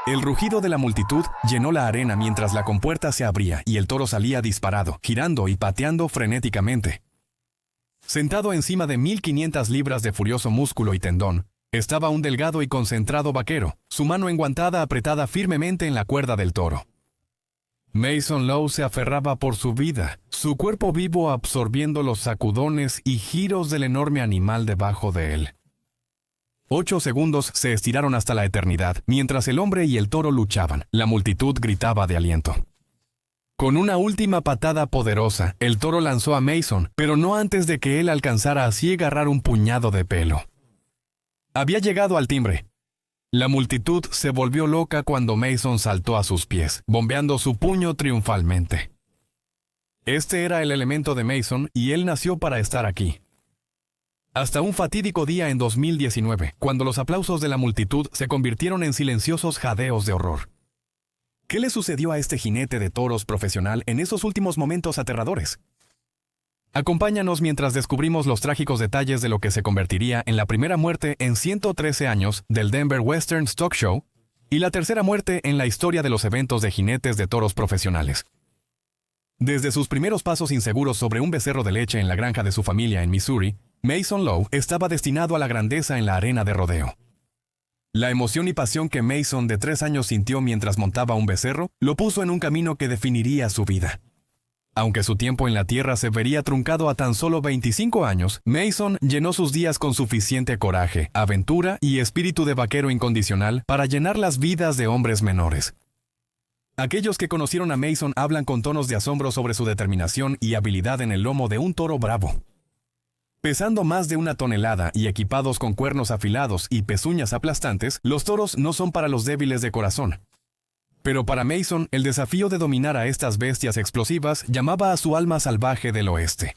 El rugido de la multitud llenó la arena mientras la compuerta se abría y el toro salía disparado, girando y pateando frenéticamente. Sentado encima de 1500 libras de furioso músculo y tendón, estaba un delgado y concentrado vaquero, su mano enguantada apretada firmemente en la cuerda del toro. Mason Lowe se aferraba por su vida, su cuerpo vivo absorbiendo los sacudones y giros del enorme animal debajo de él. 8 segundos se estiraron hasta la eternidad, mientras el hombre y el toro luchaban. La multitud gritaba de aliento. Con una última patada poderosa, el toro lanzó a Mason, pero no antes de que él alcanzara así agarrar un puñado de pelo. Había llegado al timbre. La multitud se volvió loca cuando Mason saltó a sus pies, bombeando su puño triunfalmente. Este era el elemento de Mason y él nació para estar aquí. Hasta un fatídico día en 2019, cuando los aplausos de la multitud se convirtieron en silenciosos jadeos de horror. ¿Qué le sucedió a este jinete de toros profesional en esos últimos momentos aterradores? Acompáñanos mientras descubrimos los trágicos detalles de lo que se convertiría en la primera muerte en 113 años del Denver Western Stock Show y la tercera muerte en la historia de los eventos de jinetes de toros profesionales. Desde sus primeros pasos inseguros sobre un becerro de leche en la granja de su familia en Missouri, Mason Lowe estaba destinado a la grandeza en la arena de rodeo. La emoción y pasión que Mason de 3 años sintió mientras montaba un becerro lo puso en un camino que definiría su vida. Aunque su tiempo en la tierra se vería truncado a tan solo 25 años, Mason llenó sus días con suficiente coraje, aventura y espíritu de vaquero incondicional para llenar las vidas de hombres menores. Aquellos que conocieron a Mason hablan con tonos de asombro sobre su determinación y habilidad en el lomo de un toro bravo. Pesando más de 1 tonelada y equipados con cuernos afilados y pezuñas aplastantes, los toros no son para los débiles de corazón. Pero para Mason, el desafío de dominar a estas bestias explosivas llamaba a su alma salvaje del oeste.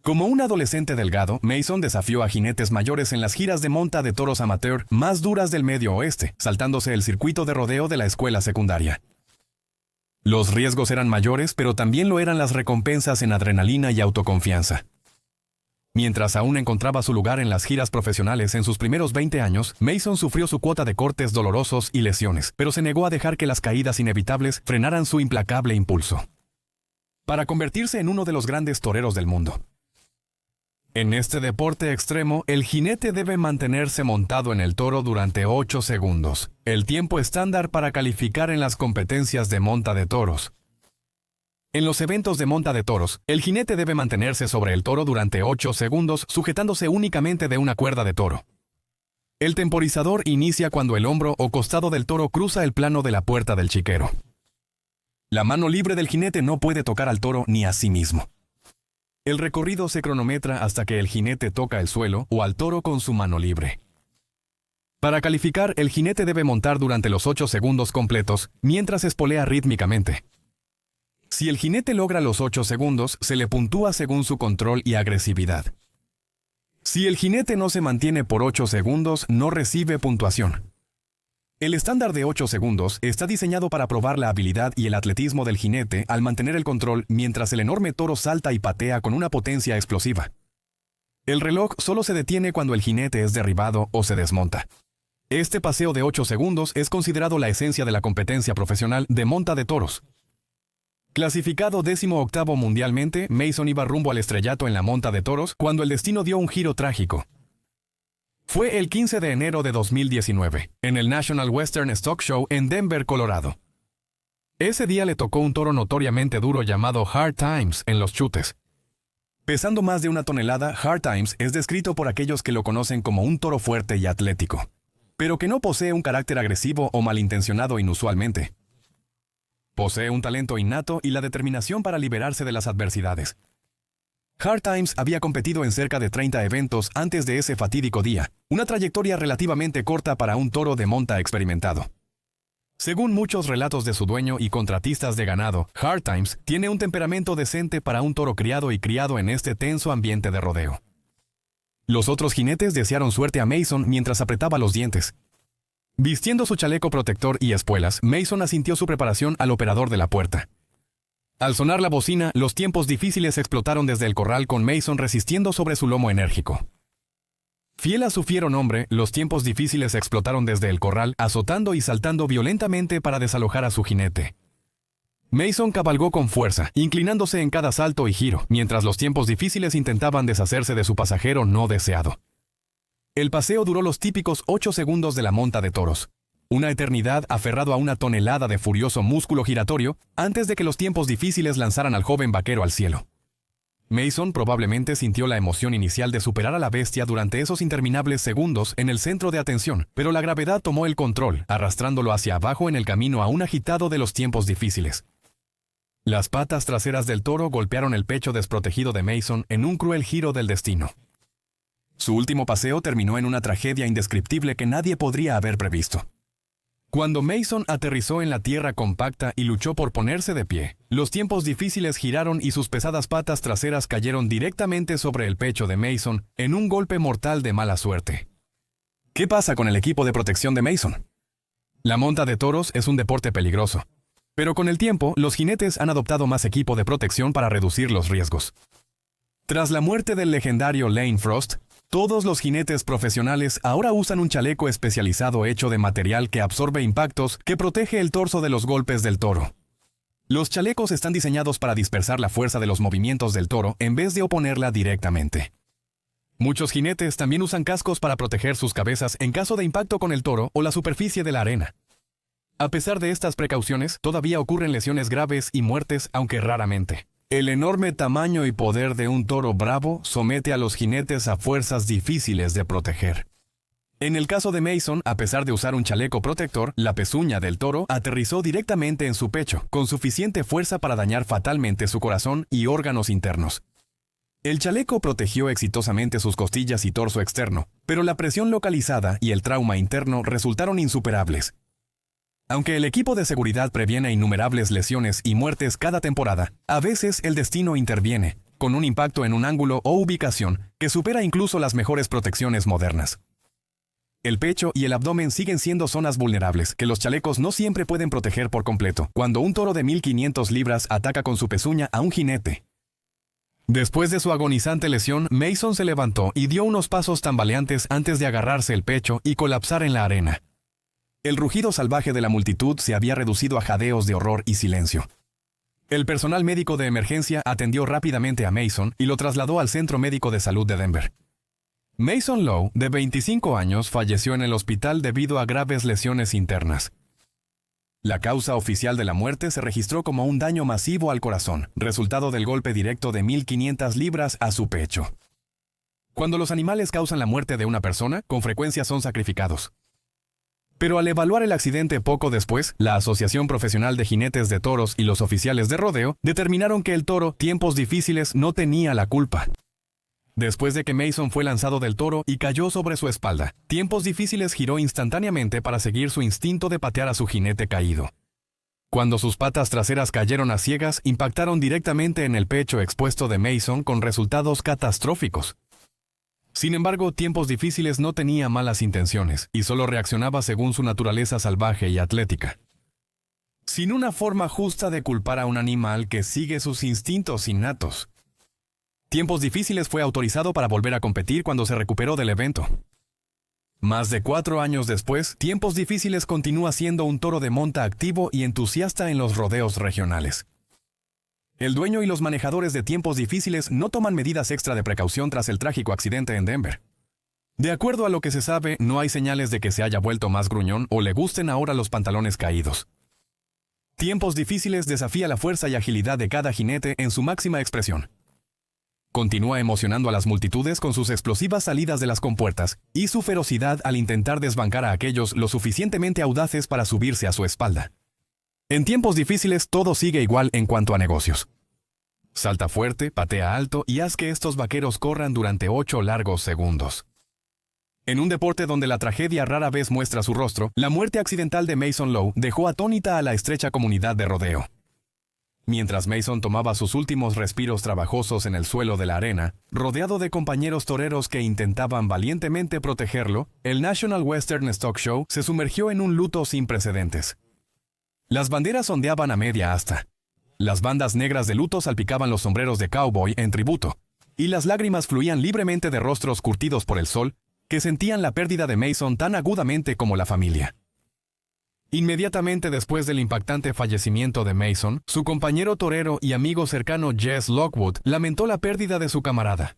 Como un adolescente delgado, Mason desafió a jinetes mayores en las giras de monta de toros amateur más duras del medio oeste, saltándose el circuito de rodeo de la escuela secundaria. Los riesgos eran mayores, pero también lo eran las recompensas en adrenalina y autoconfianza. Mientras aún encontraba su lugar en las giras profesionales en sus primeros 20 años, Mason sufrió su cuota de cortes dolorosos y lesiones, pero se negó a dejar que las caídas inevitables frenaran su implacable impulso. Para convertirse en uno de los grandes toreros del mundo. En este deporte extremo, el jinete debe mantenerse montado en el toro durante 8 segundos, el tiempo estándar para calificar en las competencias de monta de toros. En los eventos de monta de toros, el jinete debe mantenerse sobre el toro durante 8 segundos, sujetándose únicamente de una cuerda de toro. El temporizador inicia cuando el hombro o costado del toro cruza el plano de la puerta del chiquero. La mano libre del jinete no puede tocar al toro ni a sí mismo. El recorrido se cronometra hasta que el jinete toca el suelo o al toro con su mano libre. Para calificar, el jinete debe montar durante los 8 segundos completos, mientras espolea rítmicamente. Si el jinete logra los 8 segundos, se le puntúa según su control y agresividad. Si el jinete no se mantiene por 8 segundos, no recibe puntuación. El estándar de 8 segundos está diseñado para probar la habilidad y el atletismo del jinete al mantener el control mientras el enorme toro salta y patea con una potencia explosiva. El reloj solo se detiene cuando el jinete es derribado o se desmonta. Este paseo de 8 segundos es considerado la esencia de la competencia profesional de monta de toros. Clasificado 18º mundialmente, Mason iba rumbo al estrellato en la monta de toros cuando el destino dio un giro trágico. Fue el 15 de enero de 2019, en el National Western Stock Show en Denver, Colorado. Ese día le tocó un toro notoriamente duro llamado Hard Times en los chutes. Pesando más de 1 tonelada, Hard Times es descrito por aquellos que lo conocen como un toro fuerte y atlético, pero que no posee un carácter agresivo o malintencionado inusualmente. Posee un talento innato y la determinación para liberarse de las adversidades. Hard Times había competido en cerca de 30 eventos antes de ese fatídico día, una trayectoria relativamente corta para un toro de monta experimentado. Según muchos relatos de su dueño y contratistas de ganado, Hard Times tiene un temperamento decente para un toro criado y criado en este tenso ambiente de rodeo. Los otros jinetes desearon suerte a Mason mientras apretaba los dientes. Vistiendo su chaleco protector y espuelas, Mason asintió su preparación al operador de la puerta. Al sonar la bocina, los tiempos difíciles explotaron desde el corral con Mason resistiendo sobre su lomo enérgico. Fiel a su fiero nombre, los tiempos difíciles explotaron desde el corral, azotando y saltando violentamente para desalojar a su jinete. Mason cabalgó con fuerza, inclinándose en cada salto y giro, mientras los tiempos difíciles intentaban deshacerse de su pasajero no deseado. El paseo duró los típicos 8 segundos de la monta de toros. Una eternidad aferrado a una tonelada de furioso músculo giratorio, antes de que los tiempos difíciles lanzaran al joven vaquero al cielo. Mason probablemente sintió la emoción inicial de superar a la bestia durante esos interminables segundos en el centro de atención, pero la gravedad tomó el control, arrastrándolo hacia abajo en el camino aún agitado de los tiempos difíciles. Las patas traseras del toro golpearon el pecho desprotegido de Mason en un cruel giro del destino. Su último paseo terminó en una tragedia indescriptible que nadie podría haber previsto. Cuando Mason aterrizó en la tierra compacta y luchó por ponerse de pie, los tiempos difíciles giraron y sus pesadas patas traseras cayeron directamente sobre el pecho de Mason en un golpe mortal de mala suerte. ¿Qué pasa con el equipo de protección de Mason? La monta de toros es un deporte peligroso, pero con el tiempo los jinetes han adoptado más equipo de protección para reducir los riesgos. Tras la muerte del legendario Lane Frost, todos los jinetes profesionales ahora usan un chaleco especializado hecho de material que absorbe impactos que protege el torso de los golpes del toro. Los chalecos están diseñados para dispersar la fuerza de los movimientos del toro en vez de oponerla directamente. Muchos jinetes también usan cascos para proteger sus cabezas en caso de impacto con el toro o la superficie de la arena. A pesar de estas precauciones, todavía ocurren lesiones graves y muertes, aunque raramente. El enorme tamaño y poder de un toro bravo somete a los jinetes a fuerzas difíciles de proteger. En el caso de Mason, a pesar de usar un chaleco protector, la pezuña del toro aterrizó directamente en su pecho, con suficiente fuerza para dañar fatalmente su corazón y órganos internos. El chaleco protegió exitosamente sus costillas y torso externo, pero la presión localizada y el trauma interno resultaron insuperables. Aunque el equipo de seguridad previene innumerables lesiones y muertes cada temporada, a veces el destino interviene, con un impacto en un ángulo o ubicación que supera incluso las mejores protecciones modernas. El pecho y el abdomen siguen siendo zonas vulnerables que los chalecos no siempre pueden proteger por completo, cuando un toro de 1500 libras ataca con su pezuña a un jinete. Después de su agonizante lesión, Mason se levantó y dio unos pasos tambaleantes antes de agarrarse el pecho y colapsar en la arena. El rugido salvaje de la multitud se había reducido a jadeos de horror y silencio. El personal médico de emergencia atendió rápidamente a Mason y lo trasladó al Centro Médico de Salud de Denver. Mason Lowe, de 25 años, falleció en el hospital debido a graves lesiones internas. La causa oficial de la muerte se registró como un daño masivo al corazón, resultado del golpe directo de 1500 libras a su pecho. Cuando los animales causan la muerte de una persona, con frecuencia son sacrificados. Pero al evaluar el accidente poco después, la Asociación Profesional de Jinetes de Toros y los oficiales de rodeo determinaron que el toro, tiempos difíciles, no tenía la culpa. Después de que Mason fue lanzado del toro y cayó sobre su espalda, tiempos difíciles giró instantáneamente para seguir su instinto de patear a su jinete caído. Cuando sus patas traseras cayeron a ciegas, impactaron directamente en el pecho expuesto de Mason con resultados catastróficos. Sin embargo, tiempos difíciles no tenía malas intenciones y solo reaccionaba según su naturaleza salvaje y atlética. Sin una forma justa de culpar a un animal que sigue sus instintos innatos. Tiempos difíciles fue autorizado para volver a competir cuando se recuperó del evento. Más de 4 años después, Tiempos Difíciles continúa siendo un toro de monta activo y entusiasta en los rodeos regionales. El dueño y los manejadores de Tiempos Difíciles no toman medidas extra de precaución tras el trágico accidente en Denver. De acuerdo a lo que se sabe, no hay señales de que se haya vuelto más gruñón o le gusten ahora los pantalones caídos. Tiempos Difíciles desafía la fuerza y agilidad de cada jinete en su máxima expresión. Continúa emocionando a las multitudes con sus explosivas salidas de las compuertas y su ferocidad al intentar desbancar a aquellos lo suficientemente audaces para subirse a su espalda. En Tiempos Difíciles todo sigue igual en cuanto a negocios. Salta fuerte, patea alto y haz que estos vaqueros corran durante 8 largos segundos. En un deporte donde la tragedia rara vez muestra su rostro, la muerte accidental de Mason Lowe dejó atónita a la estrecha comunidad de rodeo. Mientras Mason tomaba sus últimos respiros trabajosos en el suelo de la arena, rodeado de compañeros toreros que intentaban valientemente protegerlo, el National Western Stock Show se sumergió en un luto sin precedentes. Las banderas ondeaban a media asta. Las bandas negras de luto salpicaban los sombreros de cowboy en tributo, y las lágrimas fluían libremente de rostros curtidos por el sol, que sentían la pérdida de Mason tan agudamente como la familia. Inmediatamente después del impactante fallecimiento de Mason, su compañero torero y amigo cercano Jess Lockwood lamentó la pérdida de su camarada.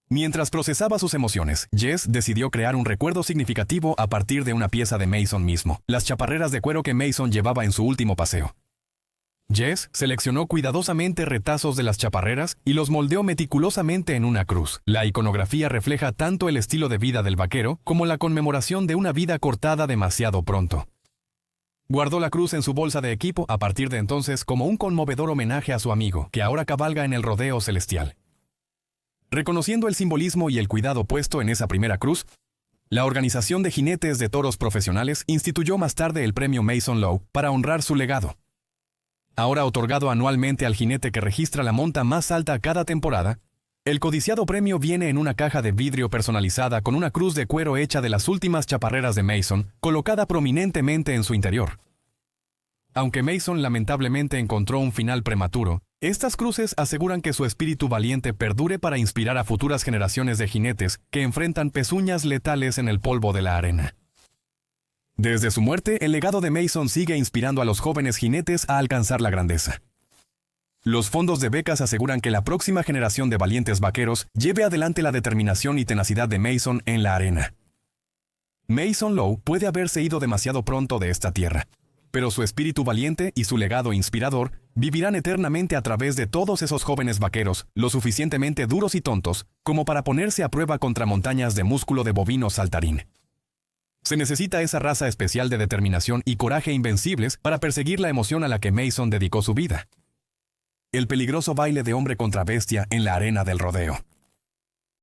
Mientras procesaba sus emociones, Jess decidió crear un recuerdo significativo a partir de una pieza de Mason mismo, las chaparreras de cuero que Mason llevaba en su último paseo. Jess seleccionó cuidadosamente retazos de las chaparreras y los moldeó meticulosamente en una cruz. La iconografía refleja tanto el estilo de vida del vaquero como la conmemoración de una vida cortada demasiado pronto. Guardó la cruz en su bolsa de equipo a partir de entonces como un conmovedor homenaje a su amigo, que ahora cabalga en el rodeo celestial. Reconociendo el simbolismo y el cuidado puesto en esa primera cruz, la Organización de Jinetes de Toros Profesionales instituyó más tarde el premio Mason Lowe para honrar su legado. Ahora otorgado anualmente al jinete que registra la monta más alta cada temporada, el codiciado premio viene en una caja de vidrio personalizada con una cruz de cuero hecha de las últimas chaparreras de Mason, colocada prominentemente en su interior. Aunque Mason lamentablemente encontró un final prematuro, estas cruces aseguran que su espíritu valiente perdure para inspirar a futuras generaciones de jinetes que enfrentan pezuñas letales en el polvo de la arena. Desde su muerte, el legado de Mason sigue inspirando a los jóvenes jinetes a alcanzar la grandeza. Los fondos de becas aseguran que la próxima generación de valientes vaqueros lleve adelante la determinación y tenacidad de Mason en la arena. Mason Lowe puede haberse ido demasiado pronto de esta tierra, pero su espíritu valiente y su legado inspirador vivirán eternamente a través de todos esos jóvenes vaqueros, lo suficientemente duros y tontos como para ponerse a prueba contra montañas de músculo de bovino saltarín. Se necesita esa raza especial de determinación y coraje invencibles para perseguir la emoción a la que Mason dedicó su vida: el peligroso baile de hombre contra bestia en la arena del rodeo.